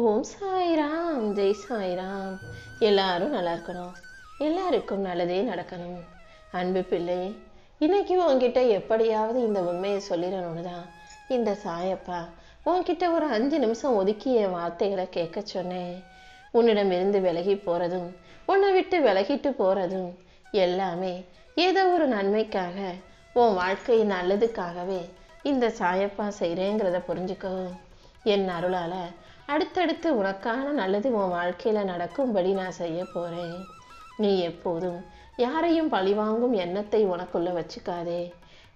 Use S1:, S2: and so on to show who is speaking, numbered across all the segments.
S1: ஓம் சாய்ராம், ஜெய் சாய்ராம். எல்லாரும் நல்லா இருக்கணும், எல்லாருக்கும் நல்லதே நடக்கணும். அன்பு பிள்ளை, இன்னைக்கு உன்கிட்ட எப்படியாவது இந்த உண்மையை சொல்லிடணும்னு தான் இந்த சாயப்பா உன்கிட்ட ஒரு 5 நிமிஷம் ஒதுக்கி என் வார்த்தைகளை கேட்க சொன்னேன். உன்னிடமிருந்து விலகி போறதும் உன்னை விட்டு விலகிட்டு போறதும் எல்லாமே ஏதோ ஒரு நன்மைக்காக, உன் வாழ்க்கையின் நல்லதுக்காகவே இந்த சாயப்பா செய்கிறேங்கிறத புரிஞ்சுக்கோ. என் அருளால அடுத்தடுத்து உனக்கான நல்லது உன் வாழ்க்கையில நடக்கும்படி நான் செய்ய போறேன். நீ எப்போதும் யாரையும் பழிவாங்கும் எண்ணத்தை உனக்குள்ள வச்சுக்காதே.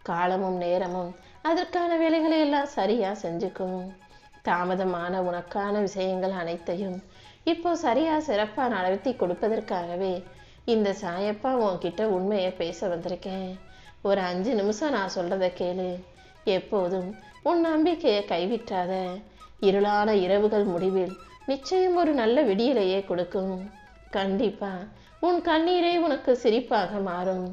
S1: காலமும் நேரமும் அதற்கான வேலைகளை எல்லாம் சரியா செஞ்சுக்கும். தாமதமான உனக்கான விஷயங்கள் அனைத்தையும் இப்போ சரியா சிறப்பா நடத்தி கொடுப்பதற்காகவே இந்த சாயப்பா உன்கிட்ட உண்மையை பேச வந்திருக்கேன். ஒரு 5 நிமிஷம் நான் சொல்றத கேளு. எப்போதும் உன் நம்பிக்கையை கைவிட்டாத. இருளான இரவுகள் முடிவில் நிச்சயம் ஒரு நல்ல விடியலையே கொடுக்கும். கண்டிப்பா உன் கண்ணீரே உனக்கு சிரிப்பாக மாறும்.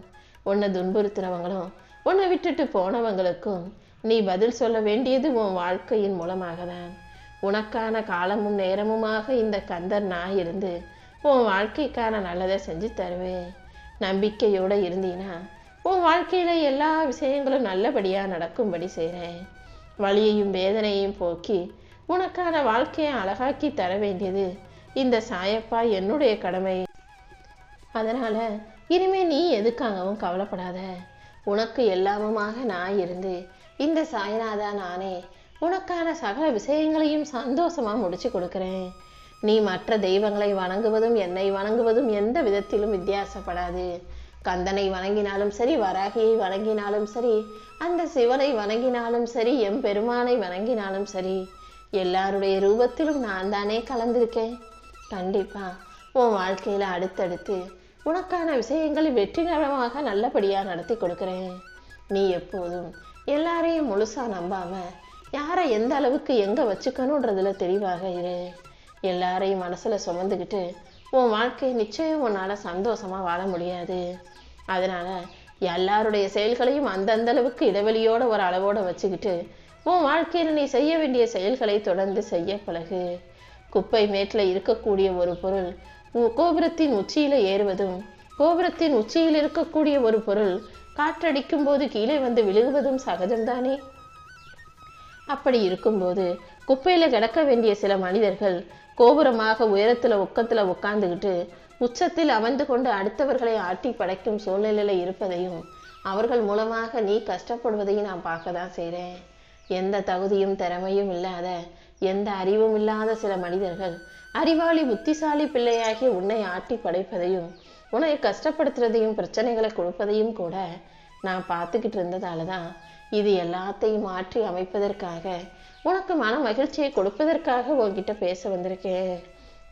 S1: உன்னை துன்புறுத்துறவங்களும் உன்னை விட்டுட்டு போனவங்களுக்கும் நீ பதில் சொல்ல வேண்டியது உன் வாழ்க்கையின் மூலமாக தான். உனக்கான காலமும் நேரமுமாக இந்த கந்தர் நான் இருந்து உன் வாழ்க்கைக்கான நல்லதை செஞ்சு தருவேன். நம்பிக்கையோட இருந்தீனா உன் வாழ்க்கையில எல்லா விஷயங்களும் நல்லபடியா நடக்கும்படி செய்கிறேன். வலியையும் வேதனையும் போக்கி உனக்கான வாழ்க்கையை அழகாக்கி தர வேண்டியது இந்த சாயப்பா என்னுடைய கடமை. அதனால இனிமே நீ எதுக்காகவும் கவலைப்படாத. உனக்கு எல்லாமுமாக நான் இருந்து இந்த சாய்நாதா நானே உனக்கான சகல விஷயங்களையும் சந்தோஷமா முடிச்சு கொடுக்கிறேன். நீ மற்ற தெய்வங்களை வணங்குவதும் என்னை வணங்குவதும் எந்த விதத்திலும் வித்தியாசப்படாது. கந்தனை வணங்கினாலும் சரி, வராகியை வணங்கினாலும் சரி, அந்த சிவனை வணங்கினாலும் சரி, எம்பெருமானை வணங்கினாலும் சரி, எல்லாருடைய ரூபத்திலும் நான் தானே கலந்திருக்கேன். கண்டிப்பா உன் வாழ்க்கையில அடுத்தடுத்து உனக்கான விஷயங்களை வெற்றிகரமாக நல்லபடியா நடத்தி கொடுக்கிறேன். நீ எப்போதும் எல்லாரையும் முழுசா நம்பாம யாரை எந்த அளவுக்கு எங்க வச்சுக்கணுன்றதுல தெளிவாக இரு. எல்லாரையும் மனசுல சுமந்துக்கிட்டு உன் வாழ்க்கை நிச்சயம் உன்னால சந்தோஷமா வாழ முடியாது. அதனால எல்லாருடைய செயல்களையும் அந்தந்த அளவுக்கு இடைவெளியோட ஒரு அளவோட வச்சுக்கிட்டு உன் வாழ்க்கையில் நீ செய்ய வேண்டிய செயல்களை தொடர்ந்து செய்ய பழகு. குப்பை மேட்டில் இருக்கக்கூடிய ஒரு பொருள் கோபுரத்தின் உச்சியில ஏறுவதும், கோபுரத்தின் உச்சியில் இருக்கக்கூடிய ஒரு பொருள் காற்றடிக்கும் போது கீழே வந்து விழுகுவதும் சகஜம்தானே. அப்படி இருக்கும்போது குப்பையில கிடக்க வேண்டிய சில மனிதர்கள் கோபுரமாக உயரத்துல உக்கத்துல உட்கார்ந்துகிட்டு உச்சத்தில் அமர்ந்து கொண்டு அடுத்தவர்களை ஆட்டி படைக்கும் சூழ்நிலையில இருப்பதையும் அவர்கள் மூலமாக நீ கஷ்டப்படுவதையும் நான் பார்க்க தான் செய்கிறேன். எந்த தகுதியும் திறமையும் இல்லாத, எந்த அறிவும் இல்லாத சில மனிதர்கள் அறிவாளி புத்திசாலி பிள்ளையாகி உன்னை ஆட்டி படைப்பதையும் உன்னை கஷ்டப்படுத்துறதையும் பிரச்சனைகளை கொடுப்பதையும் கூட நான் பார்த்துக்கிட்டு இருந்ததால தான் இது எல்லாத்தையும் மாற்றி அமைப்பதற்காக, உனக்கு மன மகிழ்ச்சியை கொடுப்பதற்காக உன்கிட்ட பேச வந்திருக்கேன்.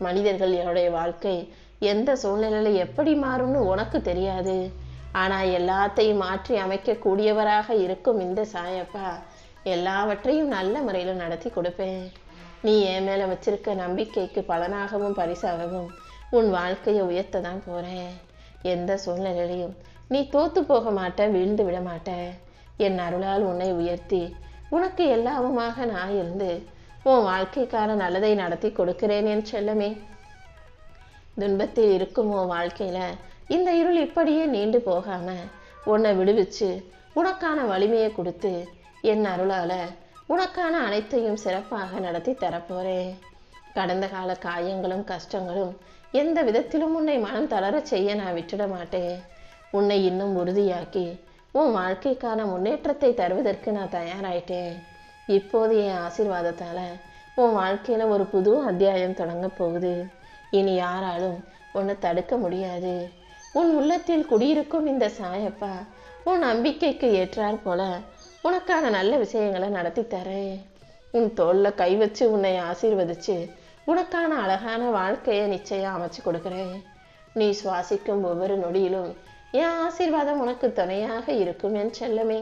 S1: மனிதர்கள் என்னுடைய வாழ்க்கை எந்த சூழ்நிலையில எப்படி மாறும்னு உனக்கு தெரியாது. ஆனா எல்லாத்தையும் மாற்றி அமைக்க கூடியவராக இருக்கும் இந்த சாயப்பா எல்லாவற்றையும் நல்ல முறையில நடத்தி கொடுப்பேன். நீ என் மேல வச்சிருக்க நம்பிக்கைக்கு பலனாகவும் பரிசாகவும் உன் வாழ்க்கையை உயர்த்த தான் போறேன். எந்த சூழ்நிலையிலையும் நீ தோத்து போக மாட்ட, வீழ்ந்து விட மாட்ட. என் அருளால் உன்னை உயர்த்தி உனக்கு எல்லாமுமாக நான் இருந்து உன் வாழ்க்கைக்கான நல்லதை நடத்தி கொடுக்கிறேன் என் செல்லமே. துன்பத்தில் இருக்கும் உன் வாழ்க்கையில இந்த இருள் இப்படியே நீண்டு போகாம உன்னை விடுவிச்சு உனக்கான வலிமையை கொடுத்து என் அருளால உனக்கான அனைத்தையும் சிறப்பாக நடத்தி தரப்போறேன். கடந்த கால காயங்களும் கஷ்டங்களும் எந்த விதத்திலும் உன்னை மனம் தளர செய்ய நான் விட்டுட மாட்டேன். உன்னை இன்னும் உறுதியாக்கி உன் வாழ்க்கைக்கான முன்னேற்றத்தை தருவதற்கு நான் தயாராயிட்டேன். இப்போது என் ஆசீர்வாதத்தால உன் வாழ்க்கையில ஒரு புது அத்தியாயம் தொடங்க போகுது. இனி யாராலும் உன்னை தடுக்க முடியாது. உன் உள்ளத்தில் குடியிருக்கும் இந்த சாயப்பா உன் நம்பிக்கைக்கு ஏற்றார் போல உனக்கான நல்ல விஷயங்களை நடத்தி தரேன். உன் தோல்ல கை வச்சு உன்னை ஆசீர்வதிச்சு உனக்கான அழகான வாழ்க்கையை நிச்சயம் அமைச்சு கொடுக்கிறேன். நீ சுவாசிக்கும் ஒவ்வொரு நொடியிலும் என் ஆசீர்வாதம் உனக்கு துணையாக இருக்கும் என் செல்லமே.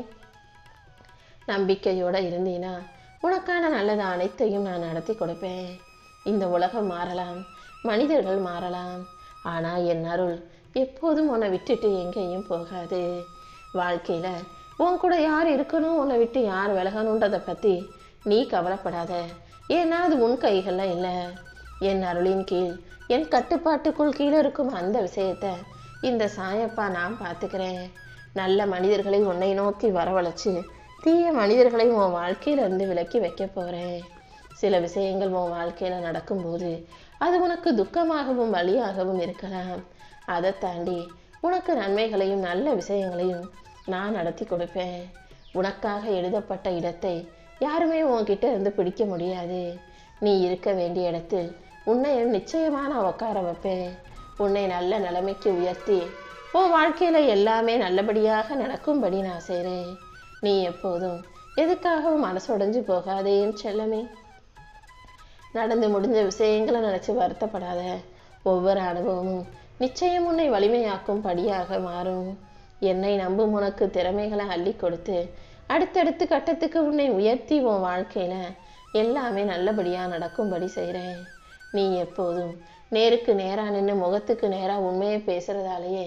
S1: நம்பிக்கையோட இருந்தீனா உனக்கான நல்லது அனைத்தையும் நான் நடத்தி கொடுப்பேன். இந்த உலகம் மாறலாம், மனிதர்கள் மாறலாம், ஆனா என் அருள் எப்போதும் உன்னை விட்டுட்டு எங்கேயும் போகாது. வாழ்க்கையில உன் கூட யார் இருக்கணும், உன்னை விட்டு யார் விலகணுன்றதை பத்தி நீ கவலைப்படாத. ஏன்னா அது உன் கைகள்ல இல்லை. என் அருளின் கீழ் என் கட்டுப்பாட்டுக்குள் கீழே இருக்கும் அந்த விஷயத்த இந்த சாயப்பா நான் பார்த்துக்கிறேன். நல்ல மனிதர்களை உன்னை நோக்கி வரவழைச்சு தீய மனிதர்களை உன் வாழ்க்கையில இருந்து விலக்கி வைக்க போறேன். சில விஷயங்கள் உன் வாழ்க்கையில நடக்கும்போது அது உனக்கு துக்கமாகவும் வலியாகவும் இருக்கலாம். அதை தாண்டி உனக்கு நன்மைகளையும் நல்ல விஷயங்களையும் நான் நடத்தி கொடுப்பேன். உனக்காக எழுதப்பட்ட இடத்தை யாருமே உன்கிட்ட இருந்து பிடிக்க முடியாது. நீ இருக்க வேண்டிய இடத்தில் உன்னை நிச்சயமா நான் உட்கார வைப்பேன். உன்னை நல்ல நிலைமைக்கு உயர்த்தி உன் வாழ்க்கையில எல்லாமே நல்லபடியாக நடக்கும்படி நான் செய்கிறேன். நீ எப்போதும் எதுக்காகவும் மனசுடைஞ்சு போகாதேன்னு செல்லமே. நடந்து முடிஞ்ச விஷயங்களை நினைச்சு வருத்தப்படாத. ஒவ்வொரு அனுபவமும் நிச்சயம் உன்னை வலிமையாக்கும் படியாக மாறும். என்னை நம்பும் உனக்கு திறமைகளை அள்ளி கொடுத்து அடுத்தடுத்து கட்டத்துக்கு உன்னை உயர்த்தி உன் வாழ்க்கையில எல்லாமே நல்லபடியா நடக்கும்படி செய்கிறேன். நீ எப்போதும் நேருக்கு நேரா நின்று முகத்துக்கு நேரா உண்மையை பேசுறதாலேயே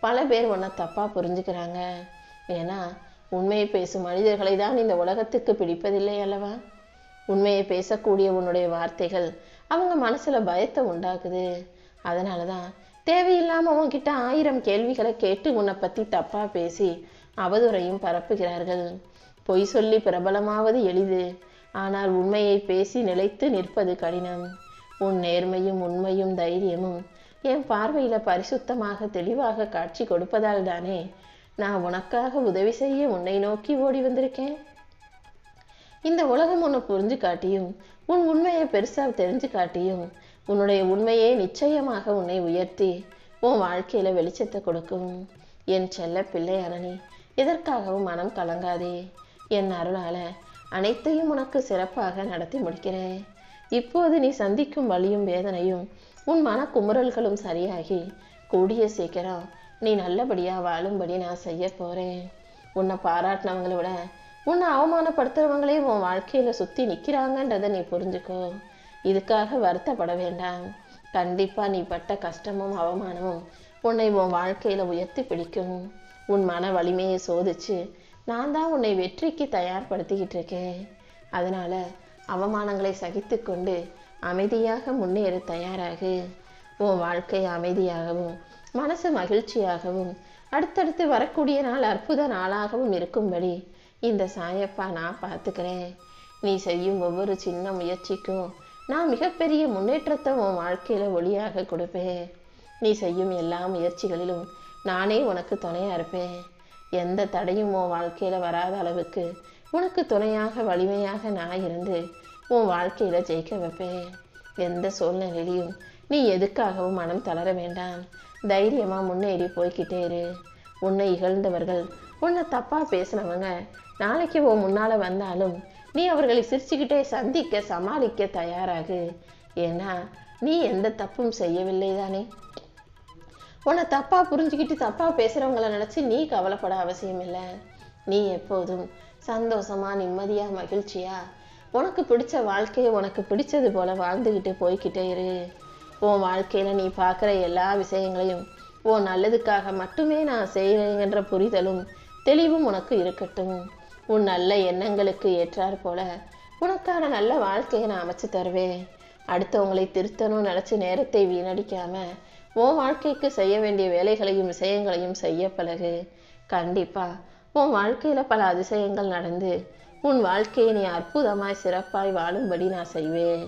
S1: பல பேர் உன்னை தப்பா புரிஞ்சுக்கிறாங்க. ஏன்னா உண்மையை பேசும் மனிதர்களை தான் இந்த உலகத்துக்கு பிடிப்பதில்லை அல்லவா? உண்மையை பேசக்கூடிய உன்னுடைய வார்த்தைகள் அவங்க மனசுல பயத்தை உண்டாக்குது. அதனாலதான் தேவையில்லாம உன்கிட்ட 1000 கேள்விகளை கேட்டு உன்னை பத்தி தப்பா பேசி அவதூறையும் பரப்புகிறார்கள். பொய் சொல்லி பிரபலமாவது எளிது, ஆனால் உண்மையை பேசி நிலைத்து நிற்பது கடினம். உன் நேர்மையும் உண்மையும் தைரியமும் என் பார்வையில பரிசுத்தமாக தெளிவாக காட்சி கொடுப்பதால் தானே நான் உனக்காக உதவி செய்ய உன்னை நோக்கி ஓடி வந்திருக்கேன். இந்த உலகம் உன்னை புரிஞ்சு காட்டியும் உன் உண்மையை பெருசா தெரிஞ்சு காட்டியும் உன்னுடைய உண்மையே நிச்சயமாக உன்னை உயர்த்தி உன் வாழ்க்கையில வெளிச்சத்தை கொடுக்கும். என் செல்ல பிள்ளையான நீ எதற்காகவும் மனம் கலங்காதே. என் அருளால அனைத்தையும் உனக்கு சிறப்பாக நடத்தி முடிக்கிறேன். இப்போது நீ சந்திக்கும் வலியும் வேதனையும் உன் மன குமுறல்களும் சரியாகி கூடிய சீக்கிரம் நீ நல்லபடியா வாழும்படி நான் செய்ய போறேன். உன்னை பாராட்டினவங்களை விட உன்னை அவமானப்படுத்துறவங்களே உன் வாழ்க்கையில சுத்தி நிக்கிறாங்கன்றதை நீ புரிஞ்சுக்கோ. இதுக்காக வருத்தப்பட வேண்டாம். கண்டிப்பா நீ பட்ட கஷ்டமும் அவமானமும் உன்னை உன் வாழ்க்கையில உயர்த்தி பிடிக்கும். உன் மன வலிமையை சோதிச்சு நான் தான் உன்னை வெற்றிக்கு தயார்படுத்திக்கிட்டு இருக்கேன். அதனால அவமானங்களை சகித்து கொண்டு அமைதியாக முன்னேற தயாராகு. உன் வாழ்க்கை அமைதியாகவும் மனசு மகிழ்ச்சியாகவும் அடுத்தடுத்து வரக்கூடிய நாள் அற்புத நாளாகவும் இருக்கும்படி இந்த சாயப்பா நான் பார்த்துக்கிறேன். நீ செய்யும் ஒவ்வொரு சின்ன முயற்சிக்கும் நான் மிகப்பெரிய முன்னேற்றத்தை உன் வாழ்க்கையில ஒளியாக கொடுப்பேன். நீ செய்யும் எல்லா முயற்சிகளிலும் நானே உனக்கு துணையா இருப்பேன். எந்த தடையும் உன் வாழ்க்கையில வராத அளவுக்கு உனக்கு துணையாக வலிமையாக நான் இருந்து உன் வாழ்க்கையில ஜெயிக்க வைப்பேன். எந்த சூழ்நிலையிலையும் நீ எதுக்காகவும் மனம் தளர வேண்டாம். தைரியமா முன்னேறி போய்கிட்டே இரு. உன்னை இகழ்ந்தவர்கள் உன்னை தப்பா பேசினவங்க நாளைக்கு உன் முன்னால வந்தாலும் நீ அவர்களை சிரிச்சுக்கிட்டே சந்திக்க சமாளிக்க தயாராகு. ஏன்னா நீ எந்த தப்பும் செய்யவில்லை தானே. உன்னை தப்பா புரிஞ்சுக்கிட்டு தப்பா பேசுறவங்களை நினைச்சு நீ கவலைப்பட அவசியம் இல்லை. நீ எப்போதும் சந்தோஷமா நிம்மதியா மகிழ்ச்சியா உனக்கு பிடிச்ச வாழ்க்கையை உனக்கு பிடிச்சது போல வாழ்ந்துகிட்டு போய்கிட்டே இரு. உன் வாழ்க்கையில நீ பார்க்குற எல்லா விஷயங்களையும் உன் நல்லதுக்காக மட்டுமே நான் செய்வேங்கிற புரிதலும் தெளிவும் உனக்கு இருக்கட்டும். உன் நல்ல எண்ணங்களுக்கு ஏற்றாற் போல உனக்கான நல்ல வாழ்க்கையை நான் அமைச்சு தருவேன். அடுத்தவங்களை திருத்தணும்னு நினைச்சு நேரத்தை வீணடிக்காம உன் வாழ்க்கைக்கு செய்ய வேண்டிய வேலைகளையும் விஷயங்களையும் செய்ய பழகு. கண்டிப்பா உன் வாழ்க்கையில பல அதிசயங்கள் நடந்து உன் வாழ்க்கையை நீ அற்புதமாய் சிறப்பாய் வாழும்படி நான் செய்வேன்.